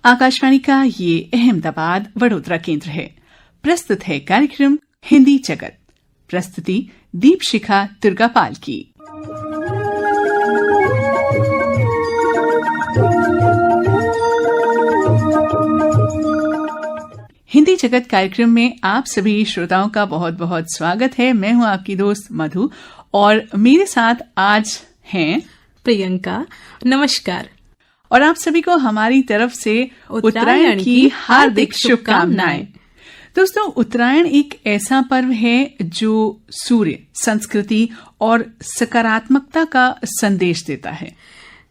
आकाशवाणी का ये अहमदाबाद वडोदरा केंद्र है। प्रस्तुत है कार्यक्रम हिंदी जगत। प्रस्तुति दीपशिखा दुर्गापाल की। हिंदी जगत कार्यक्रम में आप सभी श्रोताओं का बहुत बहुत स्वागत है। मैं हूं आपकी दोस्त मधु और मेरे साथ आज हैं प्रियंका। नमस्कार। और आप सभी को हमारी तरफ से उत्तरायण की हार्दिक शुभकामनाएं। दोस्तों, उत्तरायण एक ऐसा पर्व है जो सूर्य, संस्कृति और सकारात्मकता का संदेश देता है।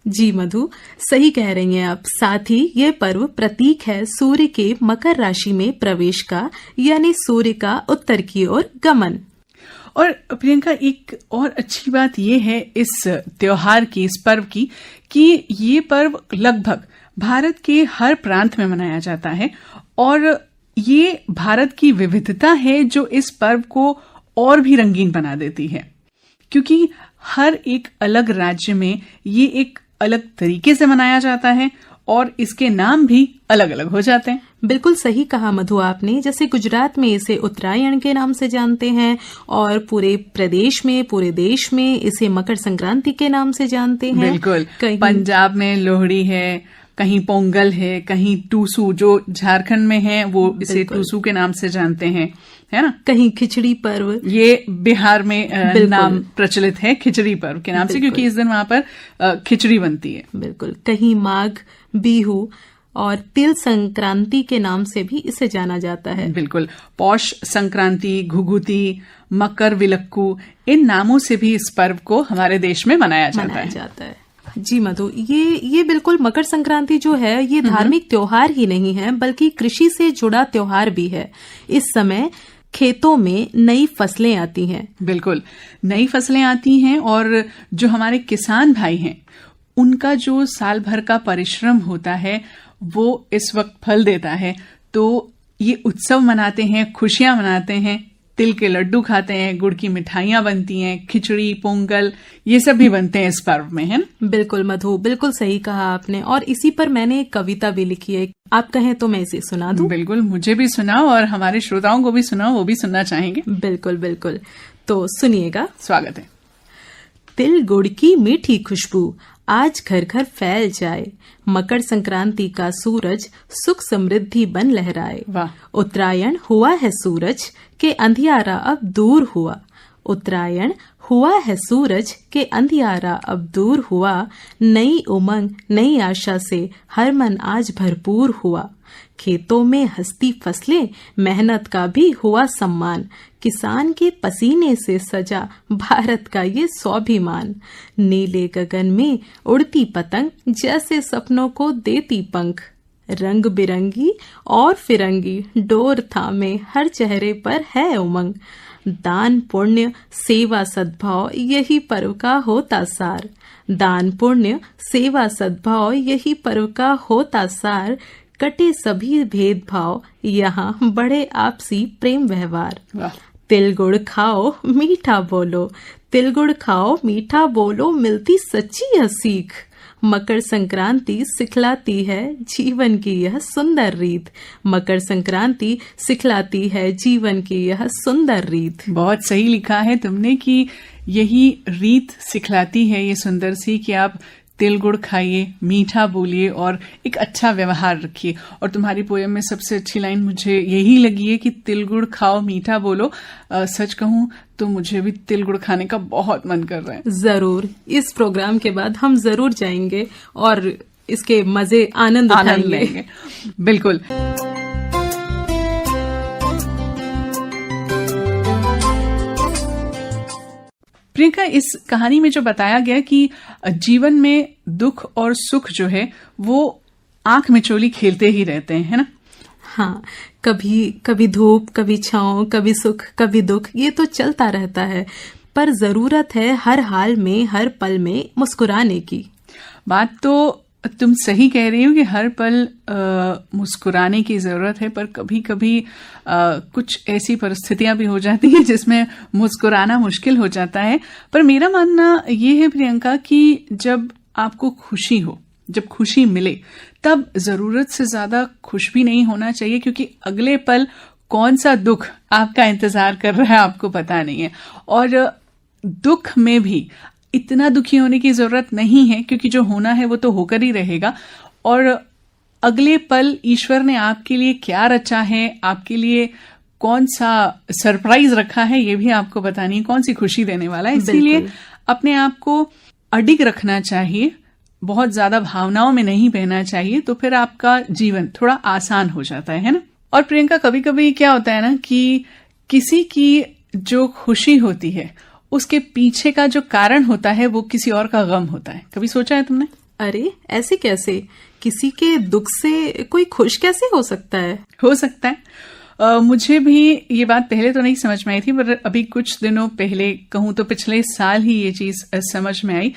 जी मधु, सही कह रही हैं आप। साथ ही ये पर्व प्रतीक है सूर्य के मकर राशि में प्रवेश का, यानी सूर्य का उत्तर की ओर गमन। और प्रियंका, एक और अच्छी बात यह है इस त्योहार की, इस पर्व की, कि ये पर्व लगभग भारत के हर प्रांत में मनाया जाता है और ये भारत की विविधता है जो इस पर्व को और भी रंगीन बना देती है, क्योंकि हर एक अलग राज्य में ये एक अलग तरीके से मनाया जाता है और इसके नाम भी अलग अलग हो जाते हैं। बिल्कुल सही कहा मधु आपने। जैसे गुजरात में इसे उत्तरायण के नाम से जानते हैं और पूरे प्रदेश में, पूरे देश में इसे मकर संक्रांति के नाम से जानते हैं। बिल्कुल। पंजाब में लोहड़ी है, कहीं पोंगल है, कहीं टूसू, जो झारखंड में है वो इसे टूसू के नाम से जानते हैं, है ना। कहीं खिचड़ी पर्व, ये बिहार में नाम प्रचलित है खिचड़ी पर्व के नाम से, क्योंकि इस दिन वहां पर खिचड़ी बनती है। बिल्कुल। कहीं माघ बिहू और तिल संक्रांति के नाम से भी इसे जाना जाता है। बिल्कुल। पौष संक्रांति, घुघुती, मकर विलक्कू, इन नामों से भी इस पर्व को हमारे देश में मनाया जाता है। जी मधु, ये बिल्कुल मकर संक्रांति जो है ये धार्मिक त्योहार ही नहीं है बल्कि कृषि से जुड़ा त्योहार भी है। इस समय खेतों में नई फसलें आती हैं। बिल्कुल, नई फसलें आती हैं और जो हमारे किसान भाई हैं उनका जो साल भर का परिश्रम होता है वो इस वक्त फल देता है। तो ये उत्सव मनाते हैं, खुशियां मनाते हैं, तिल के लड्डू खाते हैं, गुड़ की मिठाइयां बनती हैं, खिचड़ी, पोंगल, ये सब भी बनते हैं इस पर्व में, है ना। बिल्कुल मधु, बिल्कुल सही कहा आपने। और इसी पर मैंने एक कविता भी लिखी है, आप कहें तो मैं इसे सुना दूं? बिल्कुल, मुझे भी सुनाओ और हमारे श्रोताओं को भी सुनाओ, वो भी सुनना चाहेंगे। बिल्कुल बिल्कुल, तो सुनिएगा। स्वागत है। तिल गुड़ की मीठी खुशबू आज घर घर फैल जाए, मकर संक्रांति का सूरज सुख समृद्धि बन लहराए। वाह। उत्तरायण हुआ है सूरज के अंधियारा अब दूर हुआ। उत्तरायण हुआ है सूरज के अंधियारा अब दूर हुआ। नई उमंग नई आशा से हर मन आज भरपूर हुआ। खेतों में हंसती फसलें, मेहनत का भी हुआ सम्मान। किसान के पसीने से सजा भारत का ये स्वाभिमान। नीले गगन में उड़ती पतंग जैसे सपनों को देती पंख। रंग बिरंगी और फिरंगी डोर थामे हर चेहरे पर है उमंग। दान पुण्य सेवा सद्भाव यही पर्व का होता सार। दान पुण्य सेवा सद्भाव यही पर्व का होता सार। कटे सभी भेदभाव यहाँ बढ़े आपसी प्रेम व्यवहार। तिल गुड़ खाओ मीठा बोलो, तिल गुड़ खाओ मीठा बोलो, मिलती सच्ची यह सीख। मकर संक्रांति सिखलाती है जीवन की यह सुंदर रीत। मकर संक्रांति सिखलाती है जीवन की यह सुंदर रीत। बहुत सही लिखा है तुमने कि यही रीत सिखलाती है ये सुंदर सी, कि आप तिल गुड़ खाइए, मीठा बोलिए और एक अच्छा व्यवहार रखिए। और तुम्हारी पोयम में सबसे अच्छी लाइन मुझे यही लगी है कि तिल गुड़ खाओ मीठा बोलो। सच कहूं तो मुझे भी तिल गुड़ खाने का बहुत मन कर रहा है। जरूर, इस प्रोग्राम के बाद हम जरूर जाएंगे और इसके मजे आनंद लेंगे। बिल्कुल। प्रियंका, इस कहानी में जो बताया गया कि जीवन में दुख और सुख जो है वो आंख मिचोली खेलते ही रहते हैं, है ना। हाँ, कभी धूप, कभी छांव, कभी सुख, कभी दुख, ये तो चलता रहता है। पर जरूरत है हर हाल में, हर पल में मुस्कुराने की। बात तो तुम सही कह रही हो कि हर पल मुस्कुराने की जरूरत है, पर कभी कभी कुछ ऐसी परिस्थितियां भी हो जाती हैं जिसमें मुस्कुराना मुश्किल हो जाता है। पर मेरा मानना ये है प्रियंका कि जब आपको खुशी हो जब खुशी मिले तब जरूरत से ज्यादा खुश भी नहीं होना चाहिए, क्योंकि अगले पल कौन सा दुख आपका इंतजार कर रहा है आपको पता नहीं है। और दुख में भी इतना दुखी होने की जरूरत नहीं है, क्योंकि जो होना है वो तो होकर ही रहेगा। और अगले पल ईश्वर ने आपके लिए क्या रचा है, आपके लिए कौन सा सरप्राइज रखा है, ये भी आपको पता नहीं, कौन सी खुशी देने वाला है। इसीलिए अपने आप को अडिग रखना चाहिए, बहुत ज्यादा भावनाओं में नहीं बहना चाहिए, तो फिर आपका जीवन थोड़ा आसान हो जाता है ना। और प्रियंका, कभी कभी क्या होता है ना कि किसी की जो खुशी होती है उसके पीछे का जो कारण होता है वो किसी और का गम होता है। कभी सोचा है तुमने? अरे ऐसे कैसे? किसी के दुख से कोई खुश कैसे हो सकता है? हो सकता है। मुझे भी ये बात पहले तो नहीं समझ में आई थी, पर अभी कुछ दिनों पहले, कहूं तो पिछले साल ही ये चीज समझ में आई।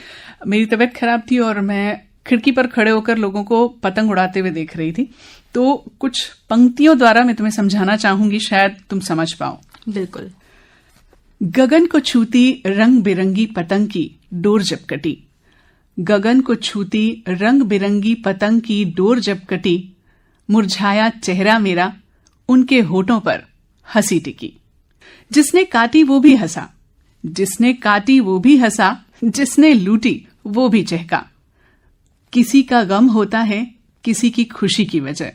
मेरी तबीयत खराब थी और मैं खिड़की पर खड़े होकर लोगों को पतंग उड़ाते हुए देख रही थी। तो कुछ पंक्तियों द्वारा मैं तुम्हें समझाना चाहूंगी, शायद तुम समझ पाओ। बिल्कुल। गगन को छूती रंग बिरंगी पतंग की डोर जब कटी, गगन को छूती रंग बिरंगी पतंग की डोर जब कटी, मुरझाया चेहरा मेरा उनके होठों पर हंसी टिकी। जिसने काटी वो भी हंसा, जिसने काटी वो भी हंसा, जिसने लूटी वो भी चहका। किसी का गम होता है किसी की खुशी की वजह,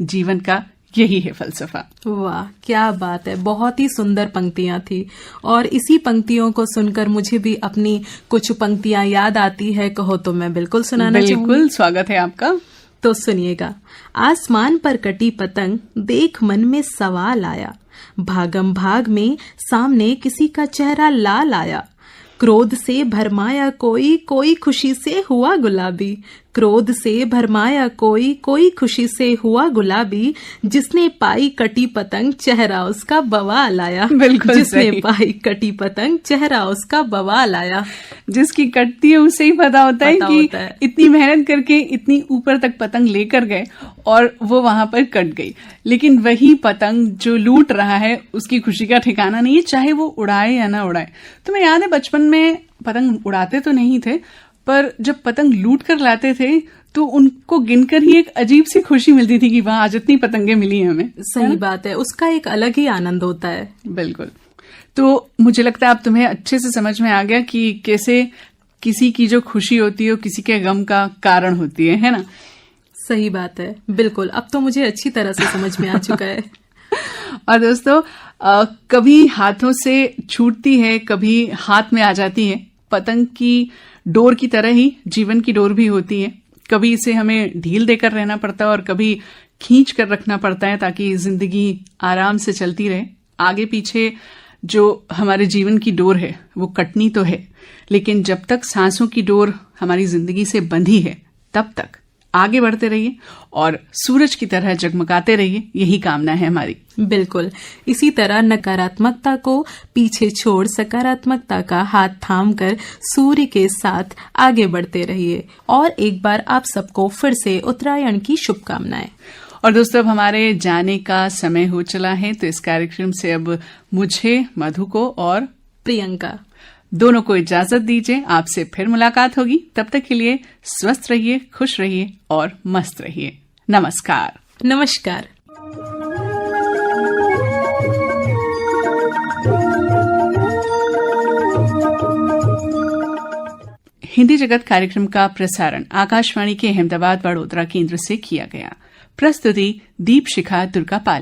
जीवन का यही है फलसफा। वाह, क्या बात है। बहुत ही सुंदर पंक्तियां थी और इसी पंक्तियों को सुनकर मुझे भी अपनी कुछ पंक्तियां याद आती है। कहो तो मैं बिल्कुल सुनाना चाहूंगी। बिल्कुल, स्वागत है आपका। तो सुनिएगा। आसमान पर कटी पतंग देख मन में सवाल आया, भागम भाग में सामने किसी का चेहरा लाल आया। क्रोध से भरमाया कोई, कोई खुशी से हुआ गुलाबी। क्रोध से भरमाया कोई, कोई खुशी से हुआ गुलाबी। जिसने पाई कटी पतंग चेहरा उसका बवाल आया। बिल्कुल, जिसने पाई कटी पतंग चेहरा उसका बवाल आया। जिसकी कटती है उसे ही पता होता है कि इतनी मेहनत करके इतनी ऊपर तक पतंग लेकर गए और वो वहां पर कट गई। लेकिन वही पतंग जो लूट रहा है उसकी खुशी का ठिकाना नहीं है, चाहे वो उड़ाए या ना उड़ाए। तुम्हें याद है बचपन में पतंग उड़ाते तो नहीं थे, पर जब पतंग लूट कर लाते थे तो उनको गिनकर ही एक अजीब सी खुशी मिलती थी कि वहां आज इतनी पतंगे मिली हैं हमें। सही बात है, उसका एक अलग ही आनंद होता है। बिल्कुल। तो मुझे लगता है अब तुम्हें अच्छे से समझ में आ गया कि कैसे किसी की जो खुशी होती है वो किसी के गम का कारण होती है ना? सही बात है, बिल्कुल। अब तो मुझे अच्छी तरह से समझ में आ चुका है। और दोस्तों, कभी हाथों से छूटती है, कभी हाथ में आ जाती है। पतंग की डोर की तरह ही जीवन की डोर भी होती है। कभी इसे हमें ढील देकर रहना पड़ता है और कभी खींच कर रखना पड़ता है ताकि जिंदगी आराम से चलती रहे। आगे पीछे जो हमारे जीवन की डोर है वो कटनी तो है, लेकिन जब तक सांसों की डोर हमारी जिंदगी से बंधी है तब तक आगे बढ़ते रहिए और सूरज की तरह जगमगाते रहिए, यही कामना है हमारी। बिल्कुल। इसी तरह नकारात्मकता को पीछे छोड़ सकारात्मकता का हाथ थामकर सूर्य के साथ आगे बढ़ते रहिए। और एक बार आप सबको फिर से उत्तरायण की शुभकामनाएं। और दोस्तों, अब हमारे जाने का समय हो चला है, तो इस कार्यक्रम से अब मुझे, मधु को और प्रियंका दोनों को इजाजत दीजिए। आपसे फिर मुलाकात होगी। तब तक के लिए स्वस्थ रहिए, खुश रहिए और मस्त रहिए। नमस्कार। नमस्कार। हिंदी जगत कार्यक्रम का प्रसारण आकाशवाणी के अहमदाबाद वडोदरा केंद्र से किया गया। प्रस्तुति दीप शिखा दुर्गापाल।